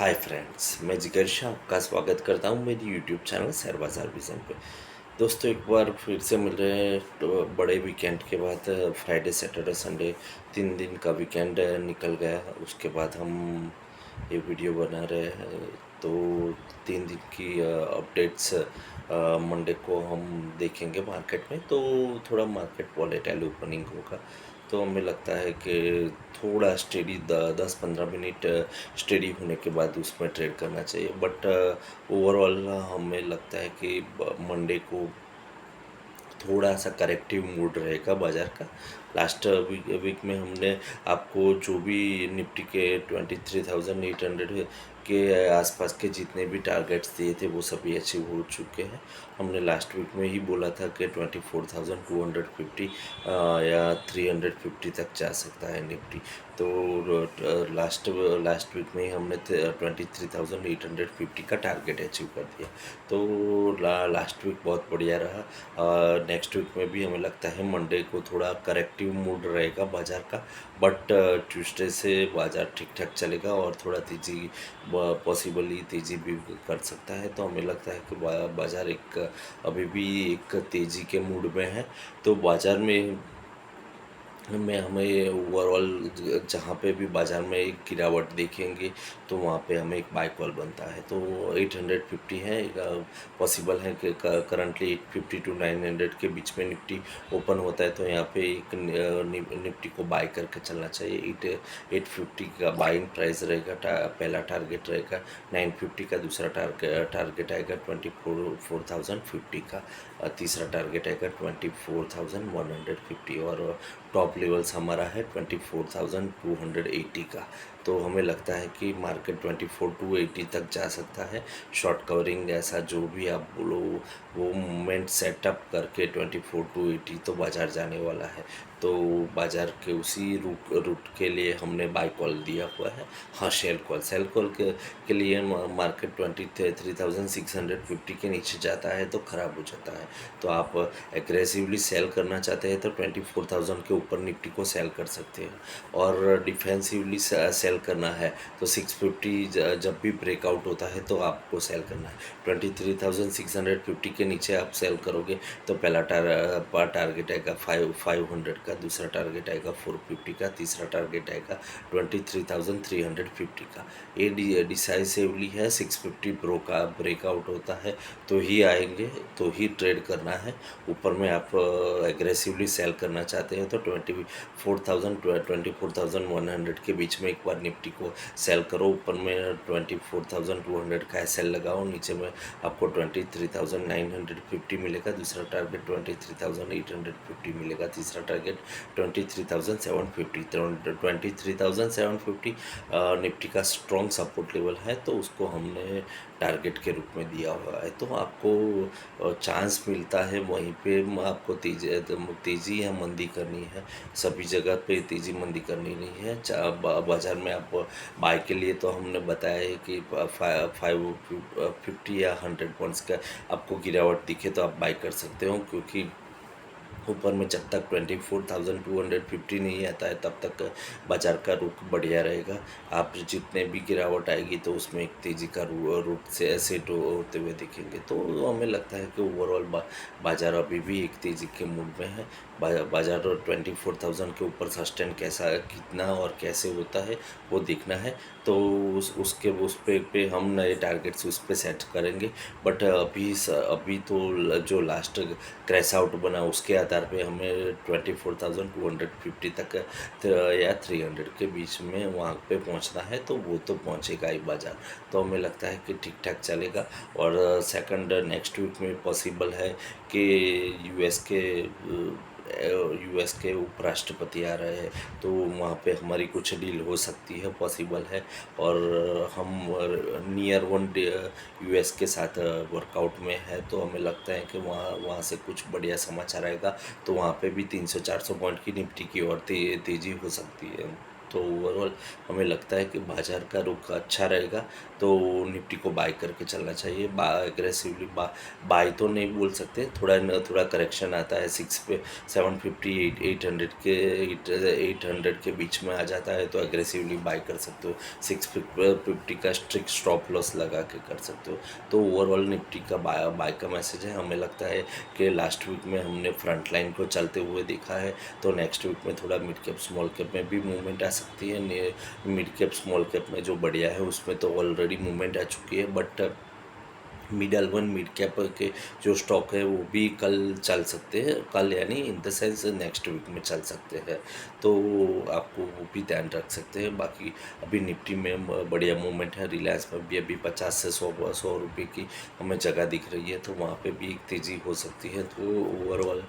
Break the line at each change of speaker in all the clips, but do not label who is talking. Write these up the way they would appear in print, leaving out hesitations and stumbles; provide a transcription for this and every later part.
Hi friends, मैं जिगर शाह आपका स्वागत करता हूं मेरी यूट्यूब चैनल शेयर बाज़ार विज़न पे। दोस्तों, एक बार फिर से मिल रहे हैं तो बड़े वीकेंड के बाद फ्राइडे सैटरडे संडे 3 दिन का वीकेंड निकल गया। उसके बाद हम ये वीडियो बना रहे हैं। तो 3 दिन की अपडेट्स मंडे को हम देखेंगे मार्केट में। तो थोड़ा मार्केट वॉलेटाइल ओपनिंग होगा, तो हमें लगता है कि थोड़ा स्टेडी 10-15 मिनट स्टेडी होने के बाद उसमें ट्रेड करना चाहिए। बट ओवरऑल हमें लगता है कि मंडे को थोड़ा सा करेक्टिव मूड रहेगा बाज़ार का। लास्ट वीक में हमने आपको जो भी निफ्टी के 23,800 के आसपास के जितने भी टारगेट्स दिए थे वो सभी अचीव हो चुके हैं। हमने लास्ट वीक में ही बोला था कि 24,250 या 350 तक जा सकता है निफ्टी। तो लास्ट लास्ट वीक में ही हमने 23,850 का टारगेट अचीव कर दिया। तो लास्ट वीक बहुत बढ़िया रहा। नेक्स्ट वीक में भी हमें लगता है मंडे को थोड़ा करेक्टिव मूड रहेगा बाज़ार का। बट ट्यूसडे से बाज़ार ठीक ठाक चलेगा और थोड़ा तेज़ी पॉसिबली तेज़ी भी कर सकता है। तो हमें लगता है कि बाज़ार एक अभी भी एक तेज़ी के मूड में है। तो बाज़ार में हमें ओवरऑल जहाँ पे भी बाज़ार में एक गिरावट देखेंगे तो वहाँ पे हमें एक बाय कॉल बनता है। तो 850 है, पॉसिबल है कि करंटली 850 टू 900 के बीच में निफ्टी ओपन होता है। तो यहाँ पे एक निफ्टी को बाय करके चलना चाहिए। 850 का बाइंग प्राइस रहेगा, पहला टारगेट रहेगा 950 का, दूसरा टारगेट आएगा 24,450 का, तीसरा टारगेट आएगा 24,150 और टॉप लेवल्स हमारा है 24,280 का। तो हमें लगता है कि मार्केट 24,280 तक जा सकता है। शॉर्ट कवरिंग ऐसा जो भी आप बोलो वो मूवमेंट सेटअप करके 24,280 तो बाज़ार जाने वाला है। तो बाज़ार के उसी रूट के लिए हमने बाय कॉल दिया हुआ है। हाँ, सेल कॉल के लिए मार्केट 23,650 के नीचे जाता है तो ख़राब हो जाता है। तो आप एग्रेसिवली सेल करना चाहते हैं तो 24,000 के ऊपर निफ्टी को सेल कर सकते हैं। और डिफेंसिवली सेल करना है तो 650 जब भी ब्रेकआउट होता है तो आपको सेल करना है। 23,650 के नीचे आप सेल करोगे तो पहला टारगेट आएगा 500 का, दूसरा टारगेट आएगा 450 का, तीसरा टारगेट आएगा 23,350 का। ये डिसाइसिवली है। 650 ब्रेकआउट होता है तो ही आएंगे, तो ही ट्रेड करना है। ऊपर में आप एग्रेसिवली सेल करना चाहते हैं तो 24,100 के बीच में एक बार निफ्टी को सेल करो। ऊपर में 24,200 का एस एल लगाओ, नीचे में आपको 23,950 मिलेगा, दूसरा टारगेट 23,850 मिलेगा, तीसरा टारगेट 23,750। 23,750 निफ्टी का स्ट्रॉन्ग सपोर्ट लेवल है, तो उसको हमने टारगेट के रूप में दिया हुआ है। तो आपको चांस मिलता है वहीं पे आपको तेज़ी या मंदी करनी है। सभी जगह पे तेज़ी मंदी करनी नहीं है। बाज़ार में आप बाय के लिए तो हमने बताया है कि 550 या 100 पॉइंट्स का आपको गिरावट दिखे तो आप बाय कर सकते हो, क्योंकि ऊपर में जब तक 24,250 नहीं आता है तब तक बाज़ार का रुख बढ़िया रहेगा। आप जितने भी गिरावट आएगी तो उसमें एक तेज़ी का रूट से सेट होते हुए दिखेंगे। तो हमें लगता है कि ओवरऑल बाज़ार अभी भी एक तेज़ी के मूड में है। बाज़ार 24,000 के ऊपर सस्टेन कैसा कितना और कैसे होता है वो देखना है। तो उस पे हम नए टारगेट्स उस पे सेट करेंगे। बट अभी तो जो लास्ट क्रैश आउट बना उसके आधार पे हमें 24,250 तक या 300 के बीच में वहाँ पे पहुँचना है। तो वो तो पहुँचेगा ही बाज़ार। तो हमें लगता है कि ठीक ठाक चलेगा। और सेकंड नेक्स्ट वीक में पॉसिबल है कि यूएस के उपराष्ट्रपति आ रहे हैं, तो वहाँ पे हमारी कुछ डील हो सकती है, पॉसिबल है। और हम नियर वन डे यूएस के साथ वर्कआउट में है, तो हमें लगता है कि वहाँ से कुछ बढ़िया समाचार आएगा। तो वहाँ पे भी 300-400 पॉइंट की निफ्टी की ओर तेज़ी हो सकती है। तो ओवरऑल हमें लगता है कि बाज़ार का रुख अच्छा रहेगा, तो निफ्टी को बाय करके चलना चाहिए। एग्रेसिवली बाय तो नहीं बोल सकते, थोड़ा करेक्शन आता है 6 पे 750 800 के 800 के बीच में आ जाता है, तो एग्रेसिवली बाय कर सकते हो। 650 का स्ट्रिक्ट स्टॉप लॉस लगा के कर सकते हो। तो ओवरऑल निफ्टी का बाय का मैसेज है। हमें लगता है कि लास्ट वीक में हमने फ्रंट लाइन को चलते हुए देखा है, तो नेक्स्ट वीक में थोड़ा मिड कैप स्मॉल कैप में भी मूवमेंट आ सकती है। मिड कैप स्मॉल कैप में जो बढ़िया है उसमें तो ऑलरेडी मूवमेंट आ चुकी है, बट मिड कैप के जो स्टॉक है वो भी कल चल सकते हैं, कल यानी in the sense next week में चल सकते हैं, तो आपको वो भी ध्यान रख सकते हैं। बाकी अभी निफ्टी में बढ़िया मूवमेंट है। रिलायंस में भी अभी 50 से 100 रुपये की हमें जगह दिख रही है, तो वहाँ पे भी एक तेज़ी हो सकती है। तो ओवरऑल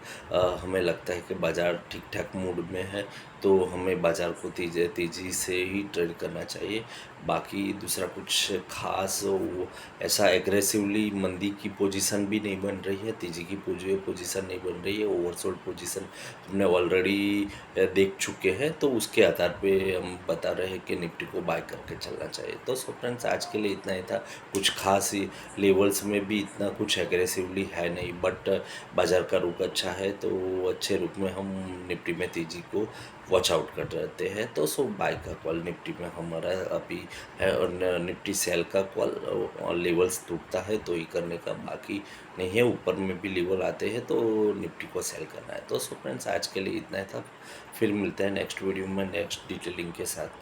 हमें लगता है कि बाज़ार ठीक ठाक मूड में है, तो हमें बाज़ार को तेज़ी से ही ट्रेड करना चाहिए। बाकी दूसरा कुछ खास वो ऐसा एग्रेसिवली मंदी की पोजीशन भी नहीं बन रही है, तेज़ी की पोजीशन नहीं बन रही है। ओवरसोल्ड पोजीशन हमने ऑलरेडी देख चुके हैं, तो उसके आधार पे हम बता रहे हैं कि निफ्टी को बाय करके चलना चाहिए। तो सो फ्रेंड्स, आज के लिए इतना ही था। कुछ खास ही लेवल्स में भी इतना कुछ एग्रेसिवली है नहीं, बट बाज़ार का रुख अच्छा है, तो अच्छे रुख में हम निफ्टी में तेज़ी को वॉच आउट कर रहते हैं। तो सो बाय का कॉल निफ्टी में हमारा अभी है, और निफ्टी सेल का कॉल लेवल्स टूटता है तो ही करने का, बाकी नहीं है। ऊपर में भी लेवल आते हैं तो निफ्टी को सेल करना है। तो सो फ्रेंड्स, आज के लिए इतना ही था। फिर मिलते हैं नेक्स्ट वीडियो में नेक्स्ट डिटेलिंग के साथ।